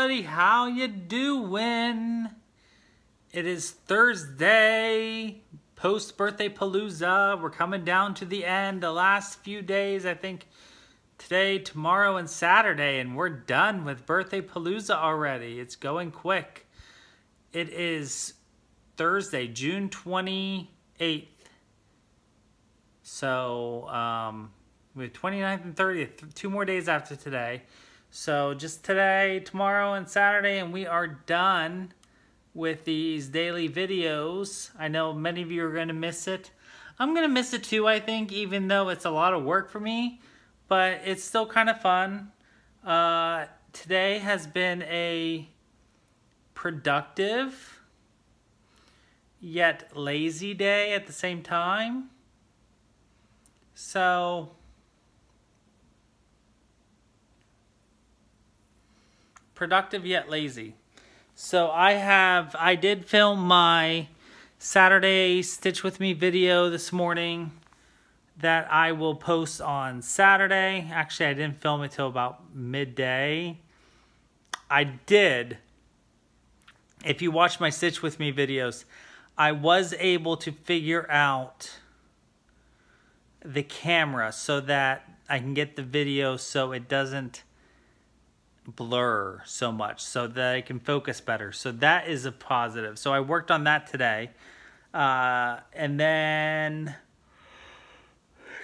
everybody, how you doing? It is Thursday, Post-BirthdayPalooza. We're coming down to the end, the last few days, I think today, tomorrow, and Saturday, and we're done with BirthdayPalooza already. It's going quick. It is Thursday, June 28th. So, we have 29th and 30th, 2 more days after today. So just today, tomorrow, and Saturday, and we are done with these daily videos. I know many of you are going to miss it. I'm going to miss it too, I think, even though it's a lot of work for me, but it's still kind of fun. Today has been a productive yet lazy day at the same time. So productive yet lazy. So I did film my Saturday Stitch With Me video this morning that I will post on Saturday. Actually, I didn't film it till about midday. I did. If you watch my Stitch With Me videos, I was able to figure out the camera so that I can get the video so it doesn't blur so much, so that I can focus better. So that is a positive. So I worked on that today. And then,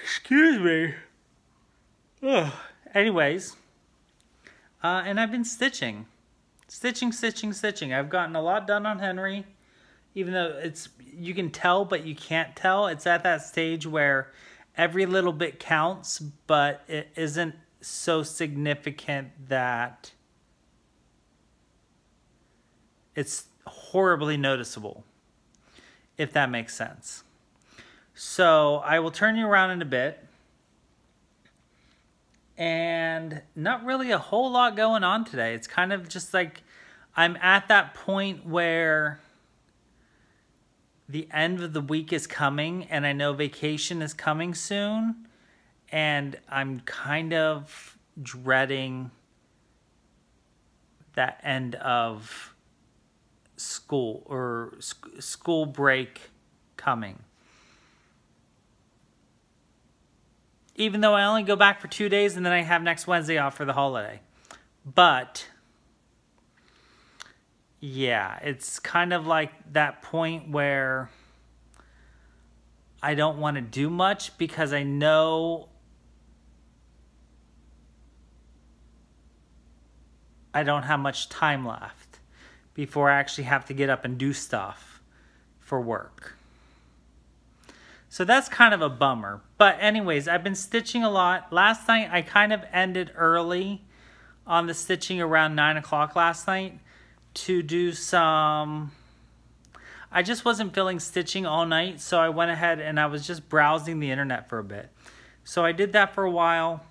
excuse me. Ugh. Anyways, and I've been stitching. Stitching. I've gotten a lot done on Henry, even though you can tell, but you can't tell. It's at that stage where every little bit counts, but it isn't so significant that it's horribly noticeable, if that makes sense. So I will turn you around in a bit, and not really a whole lot going on today. It's kind of just like I'm at that point where the end of the week is coming, and I know vacation is coming soon, and I'm kind of dreading that end of school or school break coming. Even though I only go back for 2 days and then I have next Wednesday off for the holiday. But yeah, it's kind of like that point where I don't want to do much because I know I don't have much time left before I actually have to get up and do stuff for work. So that's kind of a bummer. But anyways, I've been stitching a lot. Last night I kind of ended early on the stitching around 9 o'clock last night to do some... I just wasn't feeling stitching all night, so I went ahead and I was just browsing the internet for a bit. So I did that for a while,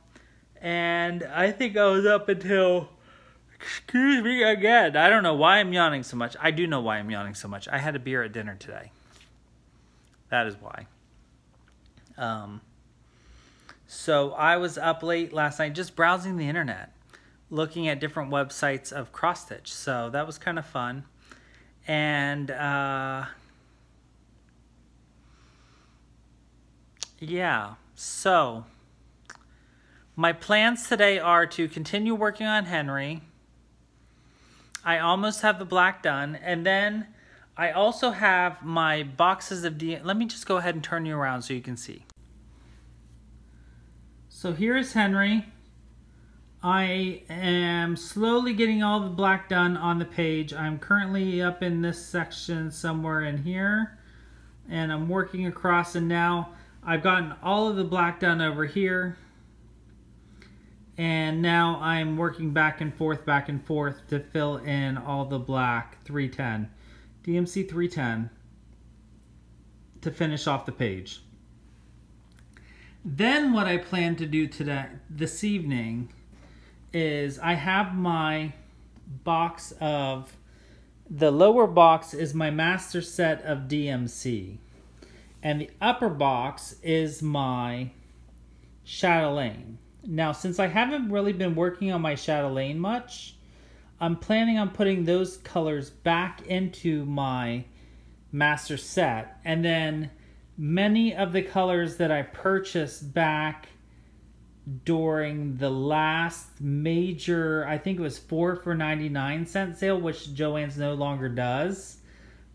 and I think I was up until... Excuse me again. I don't know why I'm yawning so much. I do know why I'm yawning so much. I had a beer at dinner today. That is why. So I was up late last night just browsing the internet, looking at different websites of cross stitch. So that was kind of fun. And yeah, so my plans today are to continue working on Henry. I almost have the black done, and then I also have my boxes of Let me just go ahead and turn you around so you can see. So here is Henry. I am slowly getting all the black done on the page. I'm currently up in this section somewhere in here, and I'm working across, and now I've gotten all of the black done over here. And now I'm working back and forth to fill in all the black 310, DMC 310, to finish off the page. Then what I plan to do this evening is I have my box of, the lower box is my master set of DMC, and the upper box is my chatelaine. Now, since I haven't really been working on my chatelaine much, I'm planning on putting those colors back into my master set, and then many of the colors that I purchased back during the last major, I think it was 4 for 99 cent sale, which Joann's no longer does,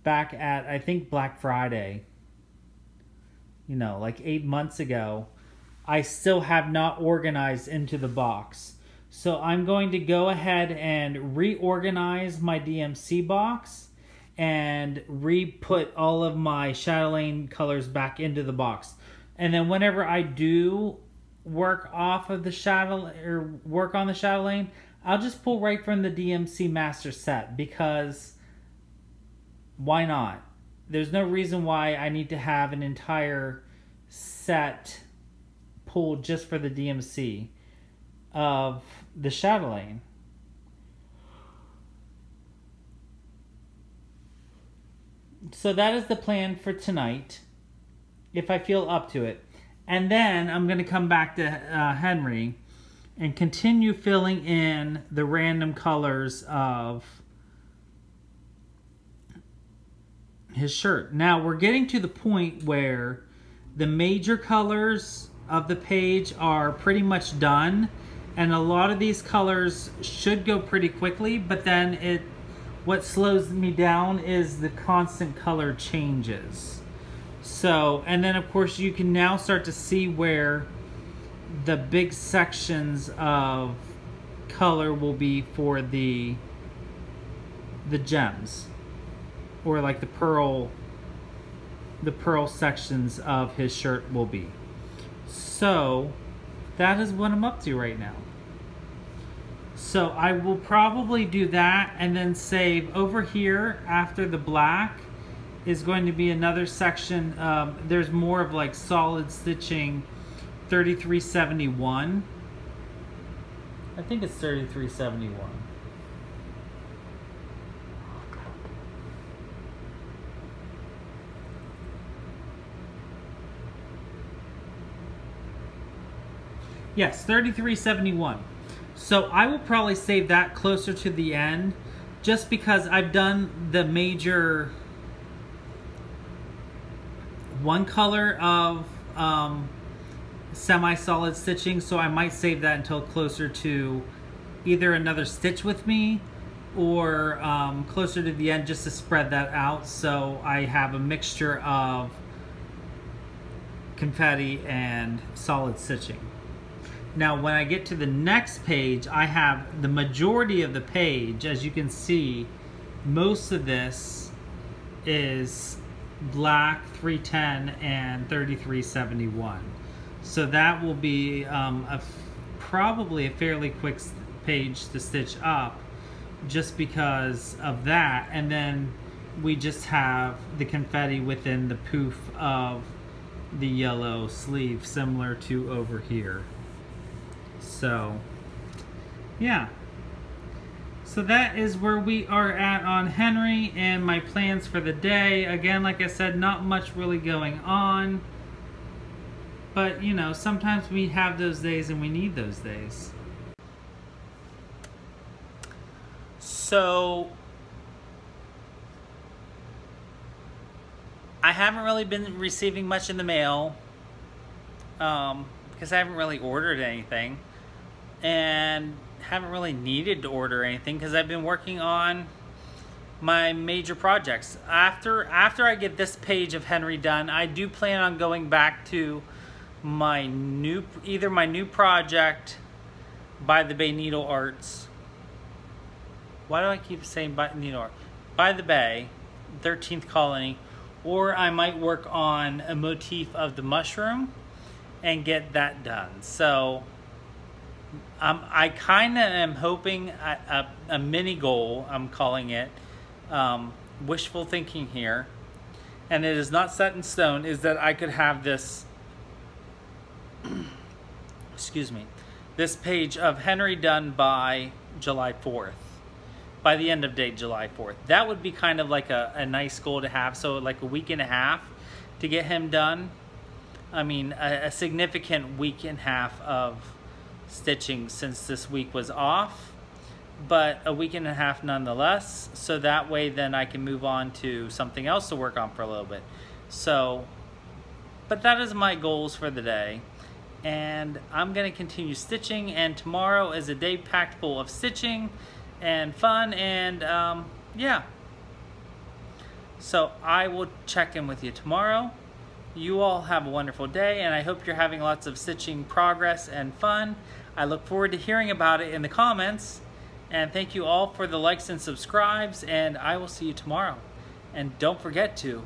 back at, I think, Black Friday, you know, like 8 months ago, I still have not organized into the box. So I'm going to go ahead and reorganize my DMC box and re-put all of my chatelaine colors back into the box. And then whenever I do work off of the chatelaine, or work on the chatelaine, I'll just pull right from the DMC master set, because why not? There's no reason why I need to have an entire set pulled just for the DMC of the chatelaine. So that is the plan for tonight, if I feel up to it. And then I'm going to come back to Henry and continue filling in the random colors of his shirt. Now we're getting to the point where the major colors of the page are pretty much done, and a lot of these colors should go pretty quickly, but then what slows me down is the constant color changes. So, and then of course you can now start to see where the big sections of color will be for the gems, or like the pearl sections of his shirt will be. So that is what I'm up to right now. So I will probably do that, and then save over here after the black is going to be another section. There's more of like solid stitching 3371. I think it's 3371. Yes, 3371. So I will probably save that closer to the end, just because I've done the major one color of semi-solid stitching, so I might save that until closer to either another stitch with me or closer to the end, just to spread that out, so I have a mixture of confetti and solid stitching. Now when I get to the next page, I have the majority of the page. As you can see, most of this is black 310 and 3371. So that will be probably a fairly quick page to stitch up, just because of that. And then we just have the confetti within the poof of the yellow sleeve, similar to over here. So yeah, so that is where we are at on Henry and my plans for the day. Again, like I said, not much really going on, but you know, sometimes we have those days and we need those days. So I haven't really been receiving much in the mail because I haven't really ordered anything, and haven't really needed to order anything because I've been working on my major projects. After I get this page of Henry done, I do plan on going back to my either my new project by the Bay Needle Arts. Why do I keep saying by Needle Art? By the Bay, 13th Colony, or I might work on a motif of the mushroom and get that done. So I kind of am hoping a mini goal, I'm calling it, wishful thinking here, and it is not set in stone, is that I could have this excuse me, this page of Henry done by July 4th, by the end of day July 4th. That would be kind of like a nice goal to have, so like a week and a half to get him done. I mean, a significant week and a half of stitching, since this week was off. but a week and a half nonetheless, so that way then I can move on to something else to work on for a little bit. So, but that is my goals for the day, and I'm going to continue stitching, and tomorrow is a day packed full of stitching and fun, and yeah. So I will check in with you tomorrow. You all have a wonderful day, and I hope you're having lots of stitching progress and fun. I look forward to hearing about it in the comments. And thank you all for the likes and subscribes, and I will see you tomorrow. And don't forget to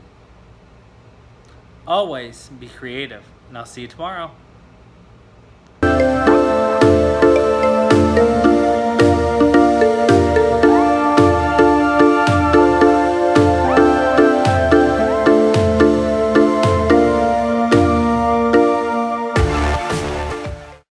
always be creative, and I'll see you tomorrow.